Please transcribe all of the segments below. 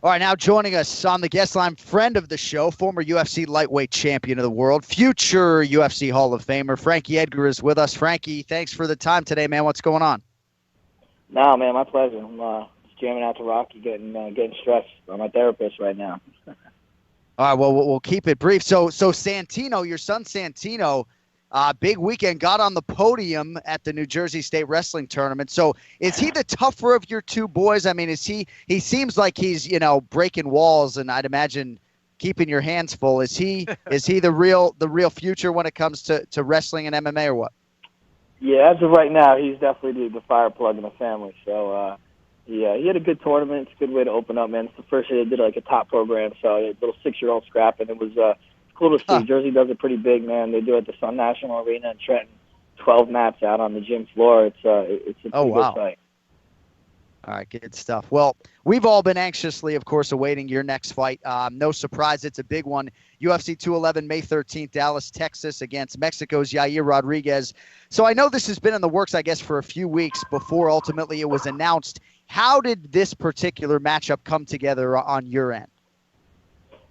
All right, now joining us on the guest line, friend of the show, former UFC lightweight champion of the world, future UFC Hall of Famer, Frankie Edgar is with us. Frankie, thanks for the time today, man. What's going on? No, man, my pleasure. I'm just jamming out to Rocky, getting stressed on my therapist right now. All right, well, we'll keep it brief. So Santino, your son Santino, big weekend, got on the podium at the New Jersey State Wrestling Tournament. So is he the tougher of your two boys? I mean, he seems like he's, breaking walls, and I'd imagine keeping your hands full. Is he the real future when it comes to wrestling and MMA or what? Yeah, as of right now, he's definitely the fire plug in the family. So, he had a good tournament. It's a good way to open up, man. It's the first year they did like a top program, so a little 6-year-old scrap, and it was cool to see. Huh. Jersey does it pretty big, man. They do it at the Sun National Arena in Trenton. 12 mats out on the gym floor. It's a Oh, pretty good wow. fight. All right, good stuff. Well, we've all been anxiously, of course, awaiting your next fight. No surprise, it's a big one. UFC 211, May 13th, Dallas, Texas, against Mexico's Yair Rodriguez. So I know this has been in the works, I guess, for a few weeks before ultimately it was announced. How did this particular matchup come together on your end?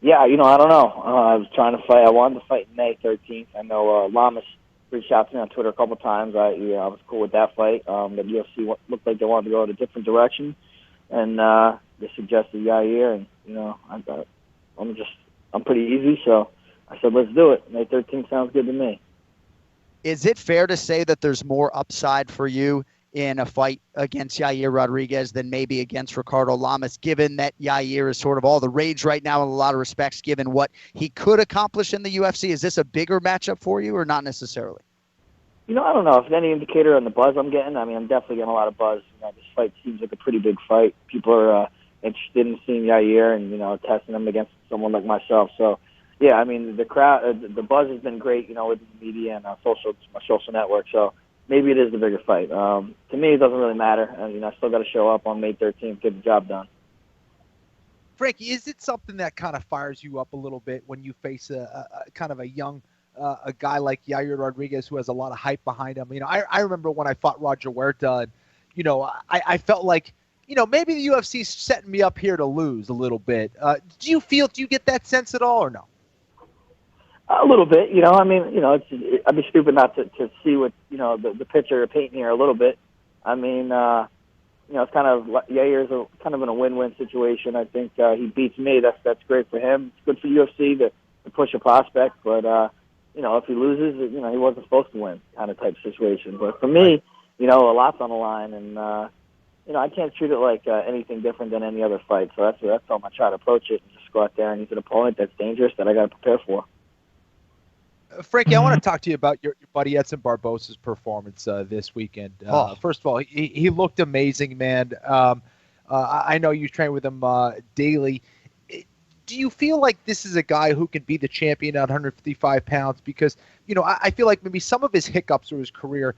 Yeah, I don't know. I was trying to fight. I wanted to fight May 13th. I know Lamas reached out to me on Twitter a couple times. I was cool with that fight. The UFC looked like they wanted to go in a different direction, and they suggested Yair. And I'm pretty easy, so I said let's do it. May 13th sounds good to me. Is it fair to say that there's more upside for you in a fight against Yair Rodriguez than maybe against Ricardo Lamas, given that Yair is sort of all the rage right now in a lot of respects, given what he could accomplish in the UFC? Is this a bigger matchup for you or not necessarily? I don't know if it's any indicator on the buzz I'm getting. I mean, I'm definitely getting a lot of buzz. This fight seems like a pretty big fight. People are interested in seeing Yair and, testing him against someone like myself. So, yeah, I mean, the crowd, the buzz has been great, with the media and my social network. So maybe it is the bigger fight. To me, it doesn't really matter. I still got to show up on May 13th, get the job done. Frankie, is it something that kind of fires you up a little bit when you face a kind of a young a guy like Yair Rodriguez who has a lot of hype behind him? I remember when I fought Roger Huerta, and, I felt like, maybe the UFC's setting me up here to lose a little bit. Do you get that sense at all or no? A little bit, I mean, I'd be stupid not to see what, the picture you're painting here a little bit. I mean, it's kind of, Yair's kind of in a win-win situation. I think he beats me. That's great for him. It's good for UFC to push a prospect, but, if he loses, he wasn't supposed to win kind of type situation. But for me, a lot's on the line, and, I can't treat it like anything different than any other fight. So that's how I'm going to try to approach it, and just go out there and he's an opponent that's dangerous that I got to prepare for. Frankie, I want to talk to you about your buddy Edson Barbosa's performance this weekend. First of all, he looked amazing, man. I know you train with him daily. Do you feel like this is a guy who can be the champion at 155 pounds? Because, I feel like maybe some of his hiccups through his career,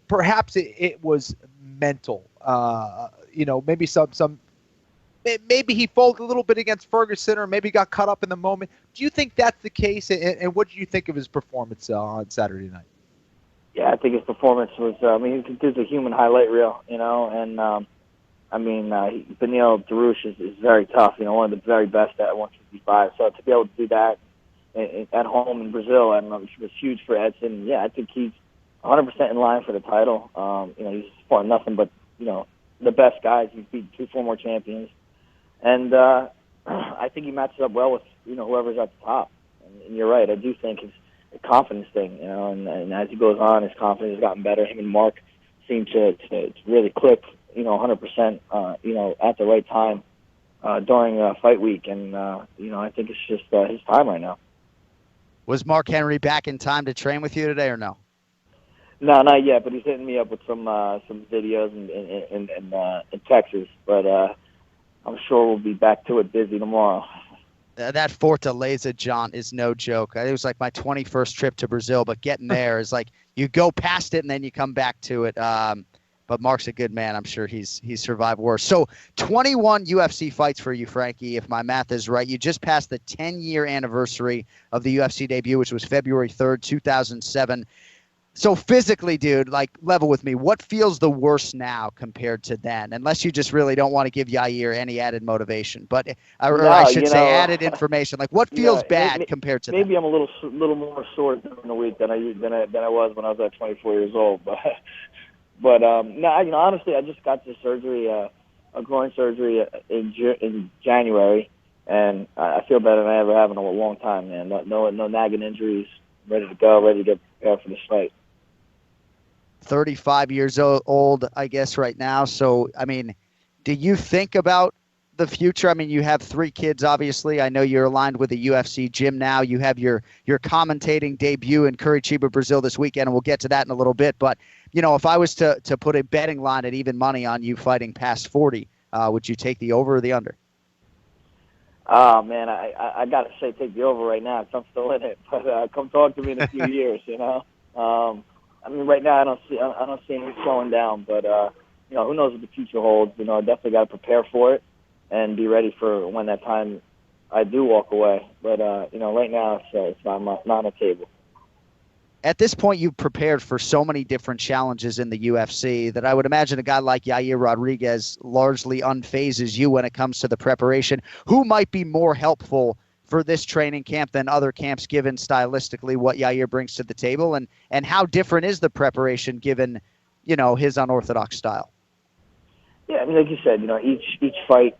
perhaps it was mental. Maybe maybe he folded a little bit against Ferguson, or maybe got caught up in the moment. Do you think that's the case? And what did you think of his performance on Saturday night? Yeah, I think his performance was, he's a human highlight reel, and, Beneil Dariush is very tough, one of the very best at 155. So to be able to do that at home in Brazil, it was huge for Edson. Yeah, I think he's 100% in line for the title. He's fought nothing but, the best guys. He's beat 2 former champions. And I think he matches up well with, whoever's at the top. And you're right, I do think it's a confidence thing, and as he goes on, his confidence has gotten better. Him and Mark seem to really click, 100%, at the right time during fight week. And, I think it's just his time right now. Was Mark Henry back in time to train with you today or no? No, not yet, but he's hitting me up with some videos in Texas. But I'm sure we'll be back to it busy tomorrow. That Fortaleza jaunt is no joke. It was like my 21st trip to Brazil, but getting there is like you go past it and then you come back to it. But Mark's a good man. I'm sure he's survived worse. So 21 UFC fights for you, Frankie, if my math is right. You just passed the 10-year anniversary of the UFC debut, which was February 3rd, 2007. So physically, dude, like level with me. What feels the worst now compared to then? Unless you just really don't want to give Yair any added motivation, but or I No, should say added information. Like what feels bad compared to maybe then? I'm a little more sore during the week than I was when I was at 24 years old. But no, honestly, I just got this surgery, a groin surgery in January, and I feel better than I ever have in a long time, man. No nagging injuries. Ready to go, ready to get prepared for this fight. 35 years old, I guess, right now. So, I mean, do you think about the future? I mean, you have 3 kids, obviously. I know you're aligned with the UFC gym now. You have your commentating debut in Curitiba, Brazil this weekend, and we'll get to that in a little bit. But, if I was to put a betting line at even money on you fighting past 40, would you take the over or the under? Oh, man, I got to say take the over right now because I'm still in it. But come talk to me in a few years, I mean, right now I don't see any slowing down, but who knows what the future holds? I definitely got to prepare for it and be ready for when that time I do walk away. But right now it's not on the table. At this point, you've prepared for so many different challenges in the UFC that I would imagine a guy like Yair Rodriguez largely unphases you when it comes to the preparation. Who might be more helpful for this training camp than other camps, given stylistically what Yair brings to the table, and how different is the preparation given, his unorthodox style? Yeah, I mean, like you said, each fight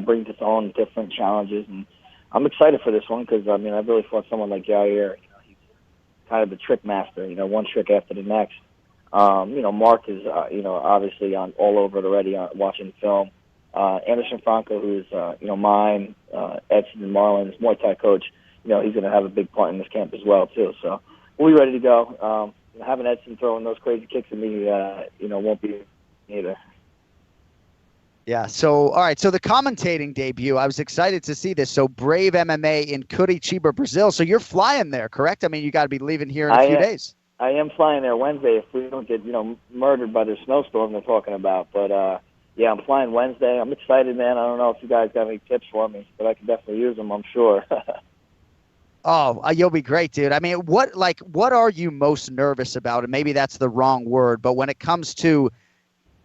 brings its own different challenges, and I'm excited for this one because I really fought someone like Yair. He's kind of the trick master. One trick after the next. Mark is obviously on all over it already, watching film. Anderson Franco, who's mine, Edson and Marlon's Muay Thai coach, he's going to have a big part in this camp as well too. So we'll be ready to go. Having Edson throwing those crazy kicks at me, won't be either. Yeah. So all right. So the commentating debut, I was excited to see this. So Brave MMA in Curitiba, Brazil. So you're flying there, correct? I mean, you got to be leaving here in a few days. I am flying there Wednesday if we don't get murdered by the snowstorm they're talking about, but. Yeah, I'm flying Wednesday. I'm excited, man. I don't know if you guys got any tips for me, but I can definitely use them, I'm sure. Oh, you'll be great, dude. I mean, what are you most nervous about? And maybe that's the wrong word, but when it comes to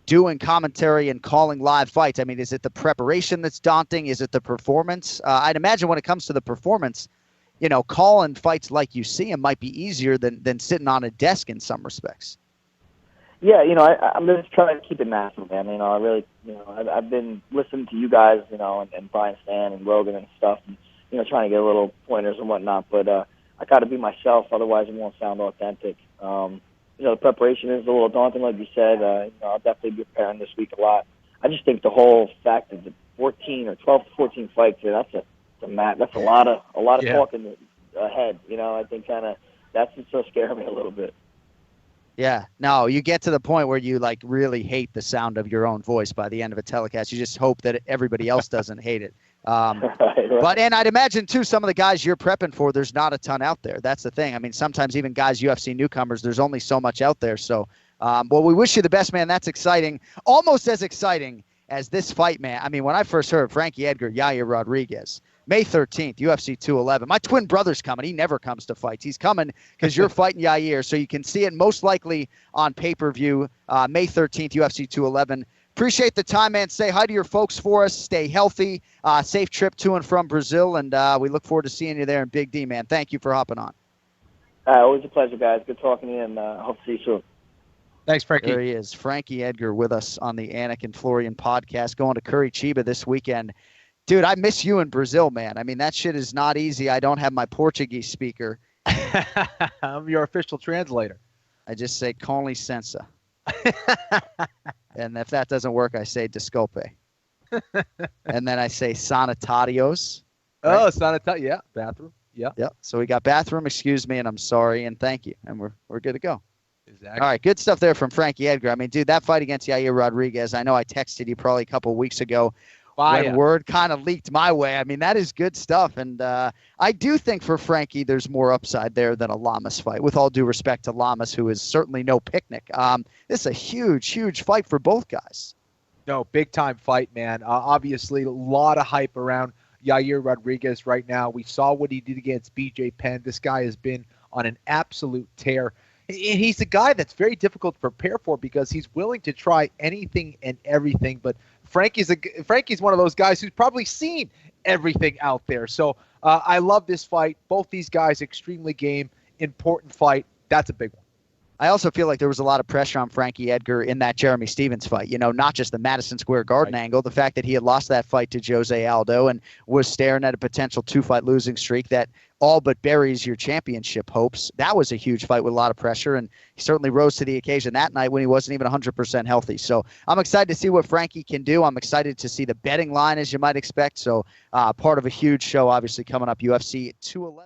doing commentary and calling live fights, I mean, is it the preparation that's daunting? Is it the performance? I'd imagine when it comes to the performance, calling fights like you see them might be easier than sitting on a desk in some respects. Yeah, I'm just trying to keep it natural, man. I really, I've been listening to you guys, and Brian Stan and Rogan and stuff, and, trying to get little pointers and whatnot. But I got to be myself, otherwise it won't sound authentic. The preparation is a little daunting, like you said. I'll definitely be preparing this week a lot. I just think the whole fact of the 14 or 12 to 14 fights here, that's a lot of talking ahead. I think that's what's so scaring me a little bit. Yeah, no, you get to the point where you really hate the sound of your own voice by the end of a telecast. You just hope that everybody else doesn't hate it. Right. But I'd imagine too, some of the guys you're prepping for, there's not a ton out there. That's the thing. I mean, sometimes even guys, UFC newcomers, there's only so much out there. So, well, we wish you the best, man. That's exciting. Almost as exciting as this fight, man. I mean, when I first heard Frankie Edgar, Yair Rodriguez, May 13th, UFC 211. My twin brother's coming. He never comes to fights. He's coming because you're fighting Yair, so you can see it most likely on pay-per-view, May 13th, UFC 211. Appreciate the time, man. Say hi to your folks for us. Stay healthy. Safe trip to and from Brazil, and we look forward to seeing you there in Big D, man. Thank you for hopping on. Always a pleasure, guys. Good talking to you, and hope to see you soon. Thanks, Frankie. There he is, Frankie Edgar, with us on the Anik and Florian podcast, going to Curitiba this weekend. Dude, I miss you in Brazil, man. I mean, that shit is not easy. I don't have my Portuguese speaker. I'm your official translator. I just say com licença. And if that doesn't work, I say desculpe. And then I say sanitarios. Right? Oh, sanitarios. Yeah, bathroom. Yeah. Yep. So we got bathroom, excuse me, and I'm sorry, and thank you. And we're good to go. Exactly. All right, good stuff there from Frankie Edgar. I mean, dude, that fight against Yair Rodriguez, I know I texted you probably a couple of weeks ago. When word kind of leaked my way. I mean, that is good stuff. And I do think for Frankie, there's more upside there than a Lamas fight, with all due respect to Lamas, who is certainly no picnic. This is a huge, huge fight for both guys. No, big-time fight, man. Obviously, a lot of hype around Yair Rodriguez right now. We saw what he did against BJ Penn. This guy has been on an absolute tear. he's a guy that's very difficult to prepare for because he's willing to try anything and everything. But Frankie's one of those guys who's probably seen everything out there. So I love this fight. Both these guys extremely game, important fight. That's a big one. I also feel like there was a lot of pressure on Frankie Edgar in that Jeremy Stevens fight. Not just the Madison Square Garden angle, the fact that he had lost that fight to Jose Aldo and was staring at a potential 2-fight losing streak that all but buries your championship hopes. That was a huge fight with a lot of pressure, and he certainly rose to the occasion that night when he wasn't even 100% healthy. So I'm excited to see what Frankie can do. I'm excited to see the betting line, as you might expect. So part of a huge show, obviously, coming up, UFC 211.